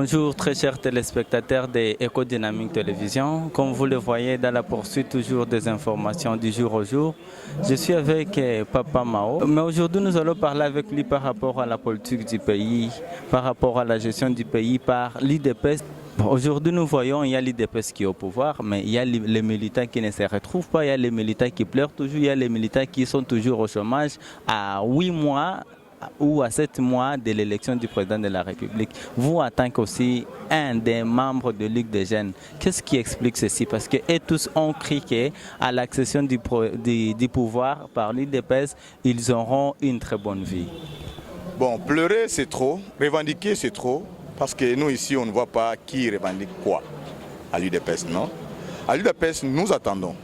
Bonjour très chers téléspectateurs de Éco-Dynamique Télévision. Comme vous le voyez dans la poursuite toujours des informations du jour au jour, je suis avec Papa Mao. Mais aujourd'hui nous allons parler avec lui par rapport à la politique du pays, par rapport à la gestion du pays par l'IDPS. Aujourd'hui nous voyons il y a l'IDPS qui est au pouvoir, mais il y a les militants qui ne se retrouvent pas, il y a les militants qui pleurent toujours, il y a les militants qui sont toujours au chômage à 8 mois ou à 7 mois de l'élection du président de la République. Vous, en tant qu'aussi un des membres de Ligue des jeunes, qu'est-ce qui explique ceci? Parce que tous ont crié à l'accession du pouvoir par l'IDPS, ils auront une très bonne vie. Bon, pleurer c'est trop, revendiquer c'est trop, parce que nous ici on ne voit pas qui revendique quoi à l'UDPS, non? À l'UDPS, nous attendons.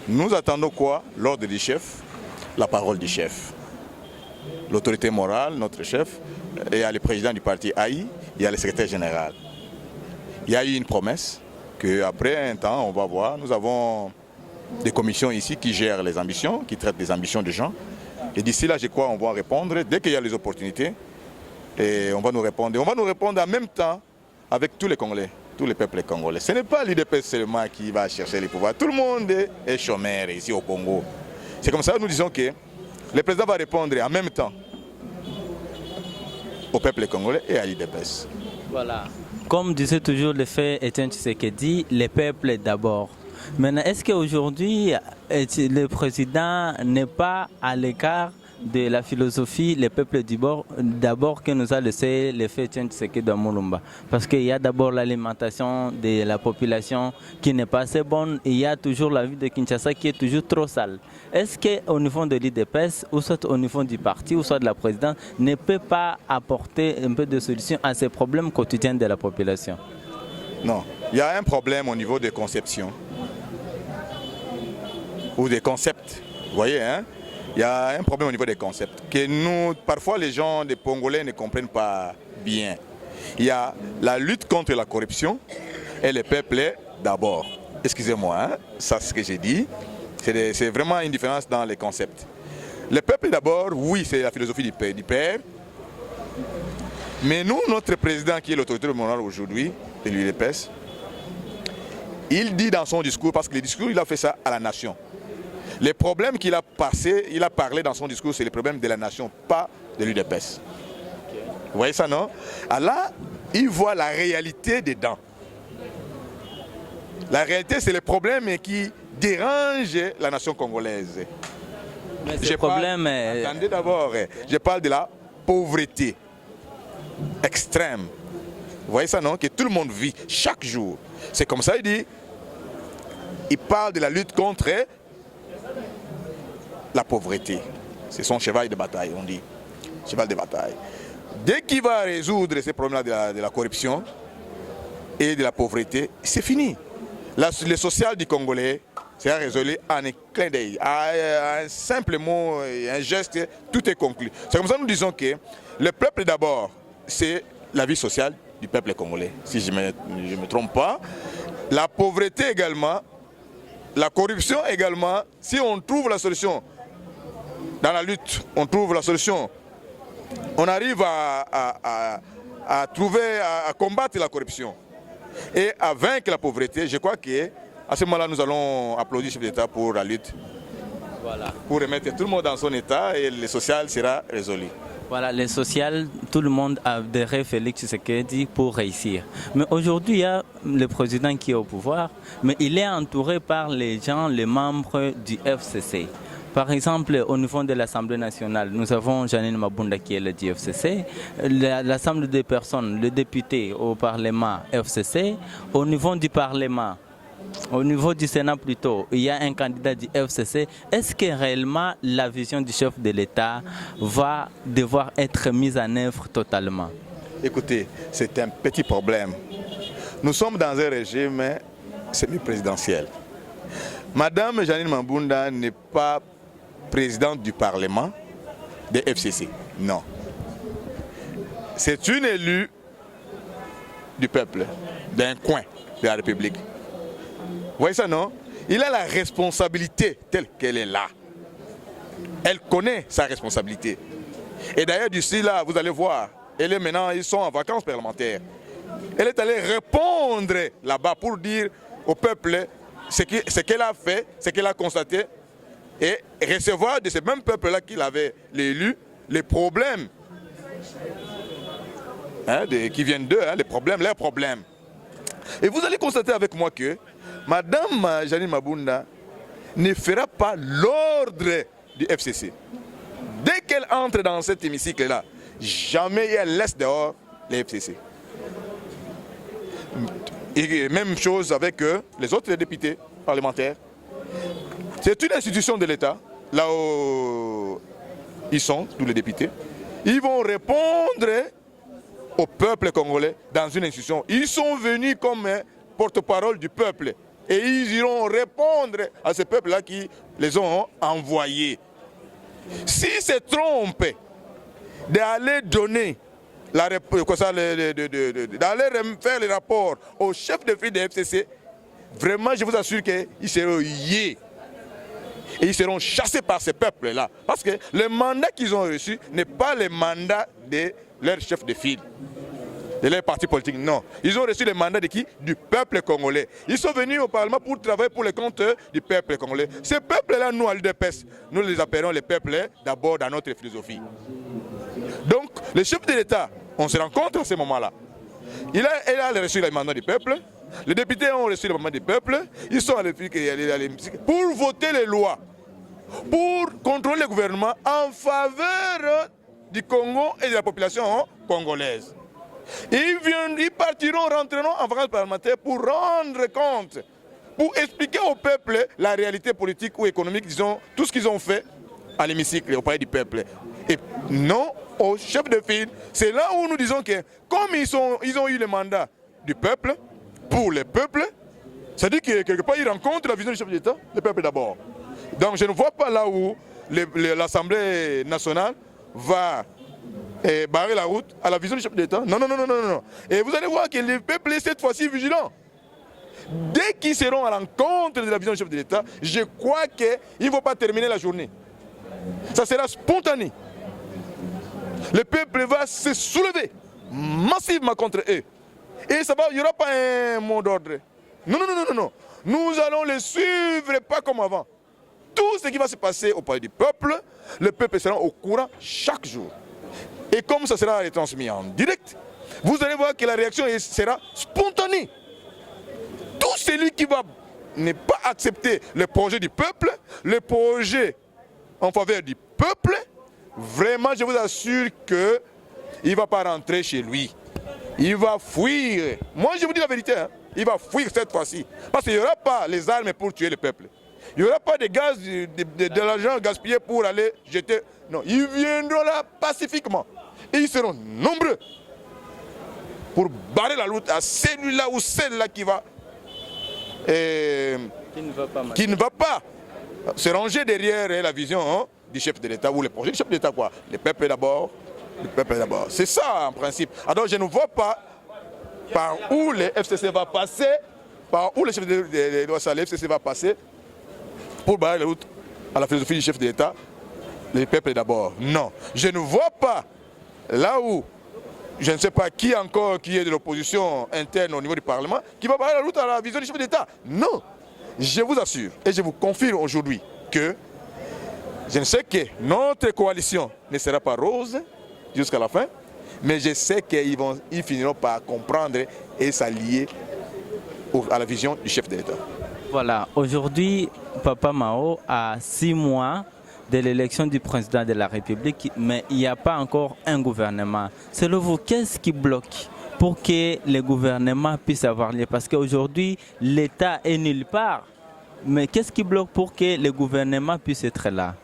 Nous attendons quoi? L'ordre du chef, la parole du chef. L'autorité morale, notre chef, il y a le président du parti AI, il y a le secrétaire général. Il y a eu une promesse qu'après un temps, on va voir, nous avons des commissions ici qui gèrent les ambitions, qui traitent des ambitions des gens. Et d'ici là, je crois qu'on va répondre dès qu'il y a les opportunités. Et on va nous répondre. On va nous répondre en même temps avec tous les Congolais, tous les peuples congolais. Ce n'est pas l'IDPS seulement qui va chercher les pouvoirs. Tout le monde est chômeur ici au Congo. C'est comme ça que nous disons que le président va répondre en même temps au peuple congolais et à l'IDPS. Voilà. Comme disait toujours le fait Etienne Tshisekedi, les peuples d'abord. Maintenant, est-ce qu'aujourd'hui, le président n'est pas à l'écart de la philosophie, les peuples d'abord que nous a laissé le fait Etienne Tshisekedi de Mulumba? Parce qu'il y a d'abord l'alimentation de la population qui n'est pas assez bonne, et il y a toujours la vie de Kinshasa qui est toujours trop sale. Est-ce qu'au niveau de l'IDPS, ou soit au niveau du parti, ou soit de la présidence, ne peut pas apporter un peu de solution à ces problèmes quotidiens de la population? Non, il y a un problème au niveau des conceptions ou des concepts, vous voyez, hein? Il y a un problème au niveau des concepts que nous, parfois les gens des Congolais ne comprennent pas bien. Il y a la lutte contre la corruption et le peuple d'abord. Excusez-moi, hein? Ça c'est ce que j'ai dit. C'est vraiment une différence dans les concepts. Le peuple d'abord, oui, c'est la philosophie du père. Mais nous, notre président qui est l'autorité morale aujourd'hui de l'UDPS, il dit dans son discours, parce que le discours, il a fait ça à la nation. Les problèmes qu'il a passés, il a parlé dans son discours, c'est les problèmes de la nation, pas de l'UDPS. Vous voyez ça, non? Alors là, il voit la réalité dedans. La réalité, c'est les problèmes qui dérangent la nation congolaise. Mais ce problème est... Attendez d'abord, je parle de la pauvreté extrême. Vous voyez ça, non? Que tout le monde vit chaque jour. C'est comme ça, il parle de la lutte contre la pauvreté. C'est son cheval de bataille, on dit. Cheval de bataille. Dès qu'il va résoudre ces problèmes-là de la corruption et de la pauvreté, c'est fini. Le social du Congolais sera résolu en un clin d'œil. Un simple mot, un geste, tout est conclu. C'est comme ça que nous disons que le peuple d'abord, c'est la vie sociale du peuple congolais, si je ne me trompe pas. La pauvreté également, la corruption également, si on trouve la solution dans la lutte, on trouve la solution. On arrive à combattre la corruption et à vaincre la pauvreté. Je crois qu'à ce moment-là, nous allons applaudir le chef d'État pour la lutte. Voilà. Pour remettre tout le monde dans son état et le social sera résolu. Voilà, le social, tout le monde a des rêves Félix Tshisekedi pour réussir. Mais aujourd'hui, il y a le président qui est au pouvoir, mais il est entouré par les gens, les membres du FCC. Par exemple, au niveau de l'Assemblée nationale, nous avons Janine Mabunda qui est le du FCC, l'Assemblée des personnes, le député au Parlement FCC, au niveau du Parlement. Au niveau du Sénat plutôt, il y a un candidat du FCC. Est-ce que réellement la vision du chef de l'État va devoir être mise en œuvre totalement? Écoutez, c'est un petit problème. Nous sommes dans un régime semi-présidentiel. Madame Janine Mabunda n'est pas présidente du Parlement des FCC. Non. C'est une élue du peuple, d'un coin de la République. Vous voyez ça, non? Il a la responsabilité telle qu'elle est là. Elle connaît sa responsabilité. Et d'ailleurs, d'ici là, vous allez voir, maintenant, ils sont en vacances parlementaires. Elle est allée répondre là-bas pour dire au peuple ce qu'elle a fait, ce qu'elle a constaté, et recevoir de ce même peuple-là qu'il avait élu les problèmes qui viennent d'eux, leurs problèmes. Et vous allez constater avec moi que Madame Janine Mabunda ne fera pas l'ordre du FCC. Dès qu'elle entre dans cet hémicycle-là, jamais elle laisse dehors les FCC. Et même chose avec les autres députés parlementaires. C'est une institution de l'État, là où ils sont, tous les députés. Ils vont répondre au peuple congolais dans une institution. Ils sont venus comme porte-parole du peuple. Et ils iront répondre à ce peuple-là qui les ont envoyés. S'ils se trompent d'aller donner d'aller faire les rapports au chef de file de FCC, vraiment je vous assure qu'ils seront liés. Et ils seront chassés par ce peuple-là. Parce que le mandat qu'ils ont reçu n'est pas le mandat de leur chef de file, de leur parti politique, non. Ils ont reçu le mandat de qui? Du peuple congolais. Ils sont venus au Parlement pour travailler pour le compte du peuple congolais. Ce peuple-là, nous, à l'UDPS, nous les appelons les peuples d'abord dans notre philosophie. Donc, le chef de l'État, on se rencontre à ce moment-là. Il a reçu le mandat du peuple. Les députés ont reçu le mandat du peuple. Ils sont allés pour voter les lois, pour contrôler le gouvernement en faveur du Congo et de la population congolaise. Ils partiront, rentreront en vacances parlementaires pour rendre compte, pour expliquer au peuple la réalité politique ou économique, disons, tout ce qu'ils ont fait à l'hémicycle, au palais du peuple. Et non au chef de file. C'est là où nous disons que, comme ils ont eu le mandat du peuple, pour le peuple, ça dit que quelque part ils rencontrent la vision du chef de l'État, le peuple d'abord. Donc je ne vois pas là où l'Assemblée nationale va barrer la route à la vision du chef de l'État. Non, non, non, non, non, non. Et vous allez voir que le peuple est cette fois-ci vigilant. Dès qu'ils seront à l'encontre de la vision du chef de l'État, je crois qu'ils ne vont pas terminer la journée. Ça sera spontané. Le peuple va se soulever massivement contre eux. Et il n'y aura pas un mot d'ordre. Non, non, non, non, non. Nous allons les suivre pas comme avant. Tout ce qui va se passer au palais du peuple, le peuple sera au courant chaque jour. Et comme ça sera retransmis en direct, vous allez voir que la réaction sera spontanée. Tout celui qui va ne pas accepter le projet du peuple, le projet en faveur du peuple, vraiment je vous assure qu'il ne va pas rentrer chez lui. Il va fuir. Moi je vous dis la vérité, il va fuir cette fois-ci. Parce qu'il n'y aura pas les armes pour tuer le peuple. Il n'y aura pas de gaz, de l'argent gaspillé pour aller jeter. Non, ils viendront là pacifiquement. Et ils seront nombreux pour barrer la route à celui-là ou celle-là qui ne va pas se ranger derrière la vision du chef de l'État ou le projet du chef de l'État. Le peuple d'abord, le peuple d'abord. C'est ça en principe. Alors je ne vois pas par où le FCC va passer, par où le chef de l'État, le FCC va passer pour barrer la route à la philosophie du chef de l'État, le peuple d'abord. Non, je ne vois pas là où, je ne sais pas qui encore qui est de l'opposition interne au niveau du Parlement, qui va barrer la route à la vision du chef de l'État. Non, je vous assure et je vous confirme aujourd'hui que je ne sais que notre coalition ne sera pas rose jusqu'à la fin, mais je sais qu'ils finiront par comprendre et s'allier à la vision du chef de l'État. Voilà, aujourd'hui, Papa Mao a 6 mois de l'élection du président de la République, mais il n'y a pas encore un gouvernement. Selon vous, qu'est-ce qui bloque pour que le gouvernement puisse avoir lieu? Parce qu'aujourd'hui, l'État est nulle part. Mais qu'est-ce qui bloque pour que le gouvernement puisse être là?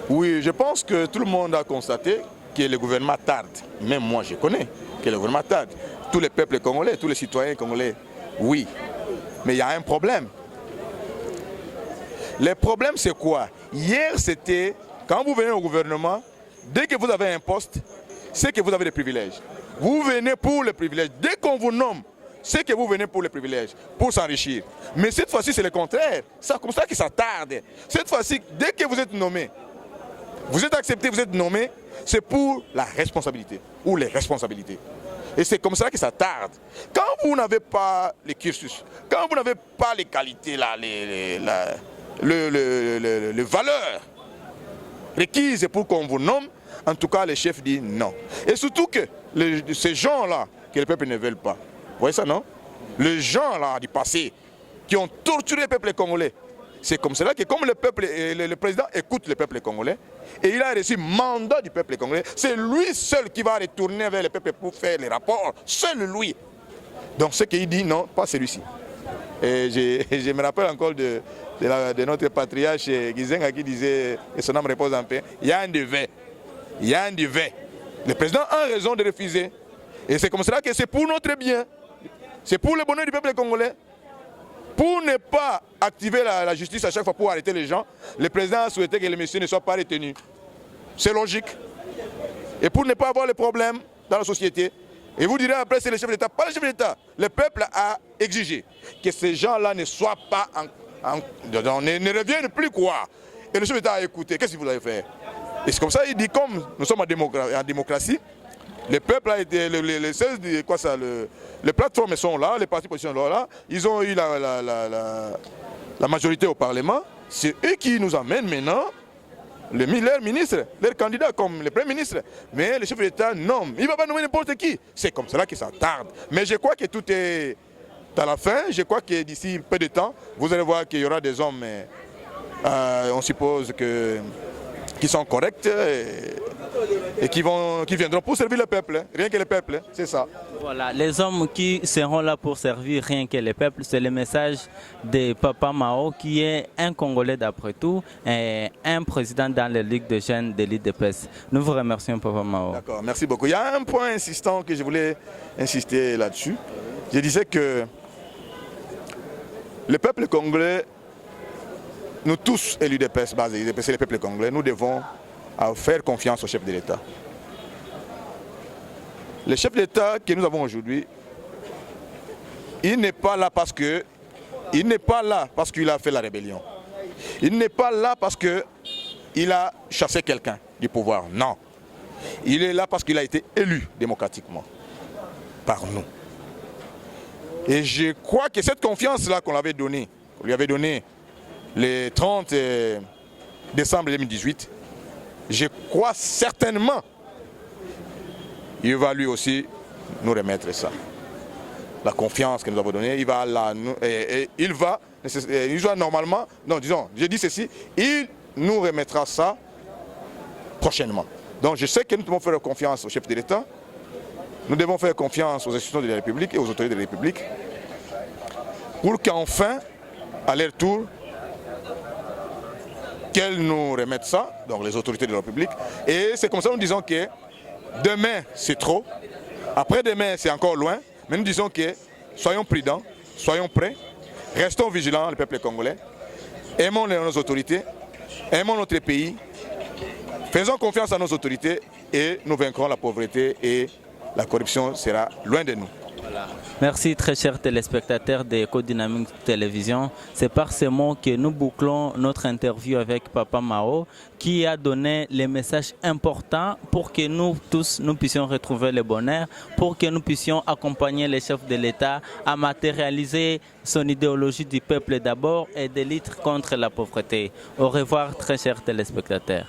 Oui, je pense que tout le monde a constaté que le gouvernement tarde. Même moi, je connais que le gouvernement tarde. Tous les peuples congolais, tous les citoyens congolais, oui. Mais il y a un problème. Le problème, c'est quoi? Hier, c'était, quand vous venez au gouvernement, dès que vous avez un poste, c'est que vous avez des privilèges. Vous venez pour les privilèges. Dès qu'on vous nomme, c'est que vous venez pour les privilèges, pour s'enrichir. Mais cette fois-ci, c'est le contraire. C'est comme ça que ça tarde. Cette fois-ci, dès que vous êtes nommé, vous êtes accepté, vous êtes nommé, c'est pour la responsabilité ou les responsabilités. Et c'est comme ça que ça tarde. Quand vous n'avez pas les cursus, quand vous n'avez pas les qualités, les valeurs requises pour qu'on vous nomme, en tout cas, les chefs disent non. Et surtout que ces gens-là, que le peuple ne veut pas. Vous voyez ça, non? Les gens-là du passé, qui ont torturé le peuple congolais, c'est comme cela que comme le président écoute le peuple congolais, et il a reçu mandat du peuple congolais, c'est lui seul qui va retourner vers le peuple pour faire les rapports, seul lui. Donc ce qu'il dit, non, pas celui-ci. Et je me rappelle encore de notre patriarche Gizenga qui disait, et son âme repose en paix, il y a un devait. Il y a un devait. Le président a raison de refuser. Et c'est comme cela que c'est pour notre bien. C'est pour le bonheur du peuple congolais. Pour ne pas activer la justice à chaque fois pour arrêter les gens, le président a souhaité que les messieurs ne soient pas retenus. C'est logique. Et pour ne pas avoir de problèmes dans la société. Et vous direz après, c'est le chef d'État. Pas le chef d'État. Le peuple a exigé que ces gens-là ne soient pas ne reviennent plus quoi. Et le chef d'État a écouté. Qu'est-ce que vous avez fait? Et c'est comme ça, il dit, comme nous sommes en démocratie, le peuple a été, les plateformes sont là, les partis politiques sont là, ils ont eu la majorité au Parlement. C'est eux qui nous amènent maintenant leurs ministres, leurs candidats comme le Premier ministre. Mais le chef d'État nomme, il ne va pas nommer n'importe qui. C'est comme cela que ça tarde. Mais je crois que tout est à la fin. Je crois que d'ici peu de temps, vous allez voir qu'il y aura des hommes, on suppose qui sont corrects et qui viendront pour servir le peuple, rien que le peuple, c'est ça. Voilà, les hommes qui seront là pour servir rien que le peuple, c'est le message de Papa Mao, qui est un Congolais d'après tout, et un président dans la Ligue de jeunes de l'IDPS. Nous vous remercions, Papa Mao. D'accord, merci beaucoup. Il y a un point insistant que je voulais insister là-dessus. Je disais que le peuple congolais, nous tous, et l'UDPS, c'est le peuple congolais, nous devons faire confiance au chef de l'État. Le chef d'État que nous avons aujourd'hui, il n'est pas là parce qu'il a fait la rébellion. Il n'est pas là parce qu'il a chassé quelqu'un du pouvoir. Non. Il est là parce qu'il a été élu démocratiquement par nous. Et je crois que cette confiance-là qu'on lui avait donnée le 30 décembre 2018, je crois certainement il va lui aussi nous remettre ça. La confiance que nous avons donnée, il va normalement, non disons, je dis ceci, il nous remettra ça prochainement. Donc je sais que nous devons faire confiance au chef de l'État, nous devons faire confiance aux institutions de la République et aux autorités de la République pour qu'enfin, à leur tour, qu'elles nous remettent ça, donc les autorités de la République. Et c'est comme ça que nous disons que demain c'est trop, après-demain c'est encore loin, mais nous disons que soyons prudents, soyons prêts, restons vigilants, le peuple congolais, aimons nos autorités, aimons notre pays, faisons confiance à nos autorités et nous vaincrons la pauvreté et la corruption sera loin de nous. Voilà. Merci très chers téléspectateurs de Ecodynamique Télévision. C'est par ces mots que nous bouclons notre interview avec Papa Mao, qui a donné les messages importants pour que nous tous nous puissions retrouver le bonheur, pour que nous puissions accompagner les chefs de l'État à matérialiser son idéologie du peuple d'abord et de lutte contre la pauvreté. Au revoir très chers téléspectateurs.